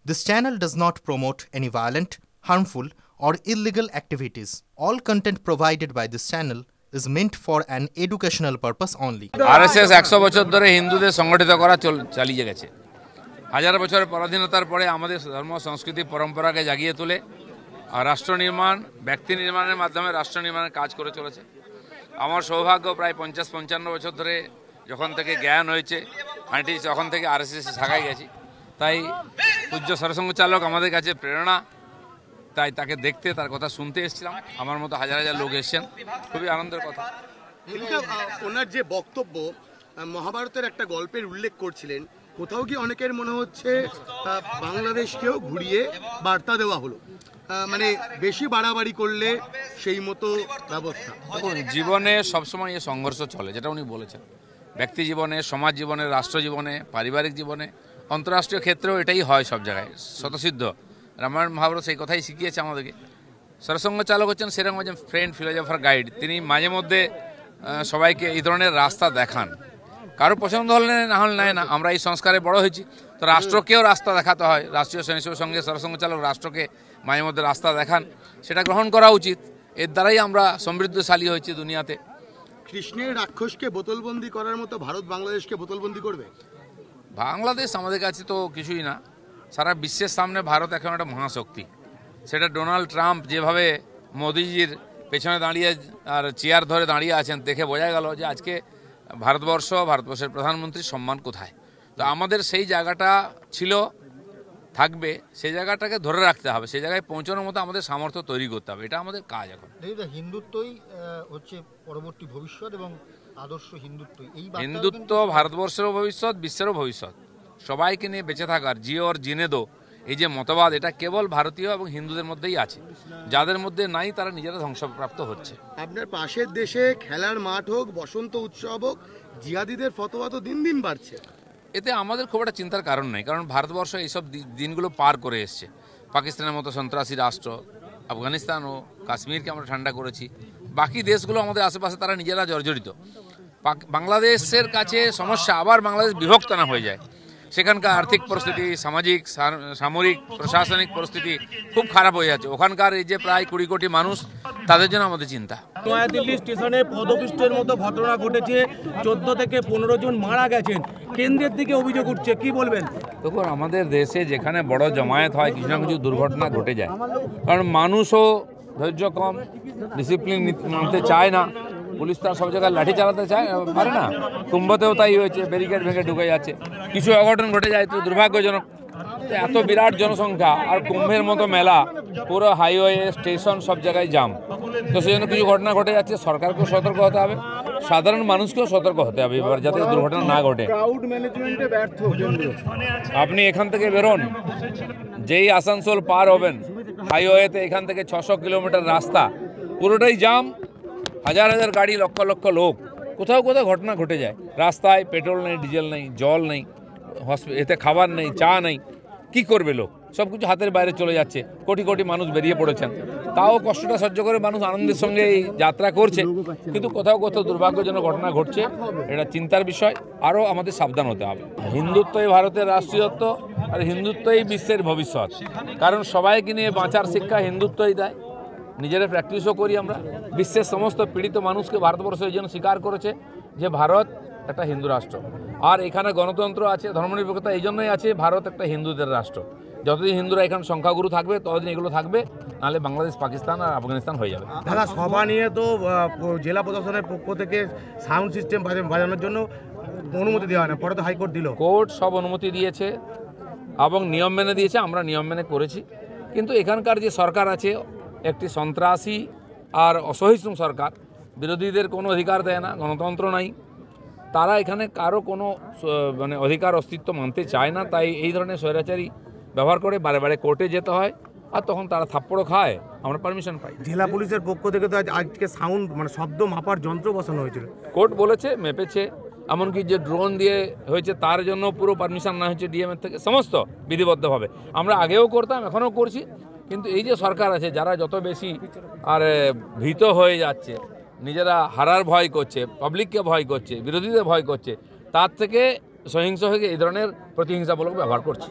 This channel does not promote any violent, harmful, or illegal activities. All content provided by this channel is meant for an educational purpose only. RSS 100 বছর ধরে হিন্দুদের সংগঠিত করা চালিয়ে গেছে। হাজার বছরের পরাধীনতার পরে আমাদের ধর্ম সংস্কৃতি পরম্পরাকে জাগিয়ে তোলে আর রাষ্ট্র নির্মাণ ব্যক্তি নির্মাণের মাধ্যমে রাষ্ট্র নির্মাণের কাজ করে চলেছে। আমার সৌভাগ্য প্রায় 50-55 বছর ধরে যখন থেকে জ্ঞান হয়েছে হাঁটি তখন থেকে আরএসএস শাখায় গেছি। তাই পূজ্য সরসঙ্ঘ চালক আমাদের কাছে প্রেরণা, তাই তাকে দেখতে তার কথা শুনতে এসেছিলাম। আমার মতো হাজার হাজার লোক এসেছেন, খুবই আনন্দের কথা। ওনার যে বক্তব্য মহাভারতের একটা গল্পের উল্লেখ করছিলেন, কোথাও কি অনেকের মনে হচ্ছে বাংলাদেশকেও ঘুরিয়ে বার্তা দেওয়া হলো, মানে বেশি বাড়াবাড়ি করলে সেই মতো ব্যবস্থা। জীবনে সবসময় এই সংঘর্ষ চলে, যেটা উনি বলেছেন, ব্যক্তি জীবনে, সমাজ জীবনে, রাষ্ট্র জীবনে, পারিবারিক জীবনে, অন্তর্রাষ্ট্রীয় ক্ষেত্রেও এটাই হয় সব জায়গায়, স্বতঃসিদ্ধ। রামায়ণ মহাভারত সেই কথাই শিখিয়েছে আমাদেরকে। সরসঙ্ঘ চালক হচ্ছেন সেরকম একজন ফ্রেন্ড, ফিলোজফার, গাইড। তিনি মাঝে মধ্যে সবাইকে এই ধরনের রাস্তা দেখান। কারো পছন্দ হলে না হলে নেয় না, আমরা এই সংস্কারে বড় হয়েছি, তো রাষ্ট্রকেও রাস্তা দেখাতে হয়। রাষ্ট্রীয় স্বয়ংসেবক সঙ্গে সরসঙ্ঘ চালক রাষ্ট্রকে মাঝে মধ্যে রাস্তা দেখান, সেটা গ্রহণ করা উচিত। এর দ্বারাই আমরা সমৃদ্ধশালী হয়েছি দুনিয়াতে। কৃষ্ণের রাক্ষসকে বোতলবন্দি করার মতো ভারত বাংলাদেশকে বোতলবন্দি করবে? বাংলাদেশ আমাদের কাছে তো কিছুই না, সারা বিশ্বের সামনে ভারত এখন একটা মহাশক্তি। সেটা ডোনাল্ড ট্রাম্প যেভাবে মোদিজির পেছনে দাঁড়িয়ে আর চেয়ার ধরে দাঁড়িয়ে আছেন, দেখে বোঝা গেল যে আজকে ভারতবর্ষের প্রধানমন্ত্রীর সম্মান কোথায়। তো আমাদের সেই জায়গাটা ছিল, থাকবে, সেই জায়গাটাকে ধরে রাখতে হবে, সেই জায়গায় পৌঁছানোর মতো আমাদের সামর্থ্য তৈরি করতে হবে। এটা আমাদের কাজ এখন। হিন্দুত্বই হচ্ছে পরবর্তী ভবিষ্যৎ এবং আদর্শ হিন্দুত্বই। হিন্দুত্ব ভারতবর্ষেরও ভবিষ্যৎ, বিশ্বেরও ভবিষ্যৎ। সবাইকে নিয়ে বেঁচে থাকার জিও আর জিনে দো, এই যে মতবাদ, এটা কেবল ভারতীয় এবং হিন্দুদের মধ্যেই আছে। যাদের মধ্যে নাই তারা নিজেরা ধ্বংসপ্রাপ্ত হচ্ছে। আপনার পাশের দেশে খেলার মাঠ হোক, বসন্ত উৎসব হোক, জিহাদিদের ফতোয়া তো দিন দিন বাড়ছে। এতে আমাদের খুব একটা চিন্তার কারণ নেই, কারণ ভারতবর্ষ এইসব দিনগুলো পার করে এসছে। পাকিস্তানের মতো সন্ত্রাসী রাষ্ট্র, আফগানিস্তান ও কাশ্মীরকে আমরা ঠান্ডা করেছি। বাকি দেশগুলো আমাদের আশেপাশে, তারা নিজেরা জর্জরিত। বাংলাদেশের কাছে সমস্যা আবার বাংলাদেশ বিভক্ত না হয়ে যায়। সেখানকার আর্থিক পরিস্থিতি, সামাজিক, সামরিক, প্রশাসনিক পরিস্থিতি খুব খারাপ হয়ে যাচ্ছে। ওখানকার এই যে প্রায় 20 কোটি মানুষ, তাদের জন্য আমাদের চিন্তা। নয়াদিল্লি স্টেশনে পদপিষ্টের মতো ঘটনা ঘটেছে, 14 থেকে 15 জন মারা গেছেন, কেন্দ্রের দিকে অভিযোগ উঠছে, কি বলবেন? দেখুন, আমাদের দেশে যেখানে বড় জমায়েত হয় কিছু না কিছু দুর্ঘটনা ঘটে যায়, কারণ মানুষও ধৈর্য কম, ডিসিপ্লিন মানতে চায় না। পুলিশ তো সব জায়গায় লাঠি চালাতে চায় পারে না। কুম্ভতেও তাই হয়েছে, ব্যারিকেড ভেঙে ঢুকে যাচ্ছে, কিছু অঘটন ঘটে যায়, তো দুর্ভাগ্যজনক। এত বিরাট জনসংখ্যা আর কুম্ভের মতো মেলা, পুরো হাইওয়ে, স্টেশন, সব জায়গায় জাম। তো সেই জন্য কিছু ঘটনা ঘটে যাচ্ছে। সরকারকেও সতর্ক হতে হবে, সাধারণ মানুষকেও সতর্ক হতে হবে এবার, যাতে দুর্ঘটনা না ঘটে। আপনি এখান থেকে বেরোন, যেই আসানসোল পার হবেন হাইওয়েতে, এখান থেকে 600 কিলোমিটার রাস্তা পুরোটাই জাম, হাজার হাজার গাড়ি, লক্ষ লক্ষ লোক। কোথাও কোথাও ঘটনা ঘটে যায়, রাস্তায় পেট্রোল নেই, ডিজেল নেই, জল নেই, এতে খাবার নেই, চা নেই, কি করবে লোক? সব কিছু হাতের বাইরে চলে যাচ্ছে। কোটি কোটি মানুষ বেরিয়ে পড়েছেন, তাও কষ্টটা সহ্য করে মানুষ আনন্দের সঙ্গে এই যাত্রা করছে। কিন্তু কোথাও কোথাও দুর্ভাগ্যজনক ঘটনা ঘটছে, এটা চিন্তার বিষয়। আরও আমাদের সাবধান হতে হবে। হিন্দুত্বই ভারতের রাষ্ট্রীয়ত্ব, আর হিন্দুত্বই বিশ্বের ভবিষ্যৎ। কারণ সবাইকে নিয়ে বাঁচার শিক্ষা হিন্দুত্বই দেয়, নিজেরা প্র্যাকটিসও করি আমরা। বিশ্বের সমস্ত পীড়িত মানুষকে ভারতবর্ষ এই জন্য স্বীকার করেছে যে ভারত একটা হিন্দু রাষ্ট্র, আর এখানে গণতন্ত্র আছে, ধর্মনিরপেক্ষতা এই জন্যই আছে। ভারত একটা হিন্দুদের রাষ্ট্র। যতদিন হিন্দুরা এখানে সংখ্যাগুরু থাকবে ততদিন এগুলো থাকবে, নাহলে বাংলাদেশ, পাকিস্তান আর আফগানিস্তান হয়ে যাবে। দাদা, সভা নিয়ে তো জেলা প্রশাসনের পক্ষ থেকে সাউন্ড সিস্টেম বাজানোর জন্য অনুমতি দেওয়া হয় না, পরে তো হাইকোর্ট দিল। কোর্ট সব অনুমতি দিয়েছে এবং নিয়ম মেনে দিয়েছে, আমরা নিয়ম মেনে করেছি। কিন্তু এখানকার যে সরকার আছে, একটি সন্ত্রাসী আর অসহিষ্ণু সরকার, বিরোধীদের কোনো অধিকার দেয় না, গণতন্ত্র নাই। তারা এখানে কারো কোনো মানে অধিকার, অস্তিত্ব মানতে চায় না। তাই এই ধরনের স্বৈরাচারী ব্যবহার করে বারে বারে কোর্টে যেতে হয়, আর তখন তারা থাপ্পড়ও খায়, আমরা পারমিশন পাই। জেলা পুলিশের পক্ষ থেকে তো আজকে সাউন্ড মানে শব্দ মাপার যন্ত্র বসানো হয়েছিল, কোর্ট বলেছে, মেপেছে। এমনকি যে ড্রোন দিয়ে হয়েছে তার জন্য পুরো পারমিশন না হয়েছে ডিএমের থেকে, সমস্ত বিধিবদ্ধভাবে। আমরা আগেও করতাম, এখনও করছি। কিন্তু এই যে সরকার আছে, যারা যত বেশি আর ভীত হয়ে যাচ্ছে, নিজেরা হারার ভয় করছে, পাবলিককে ভয় করছে, বিরোধীদের ভয় করছে, তার থেকে সহিংস হয়ে এই ধরনের প্রতিহিংসামূলক ব্যবহার করছে।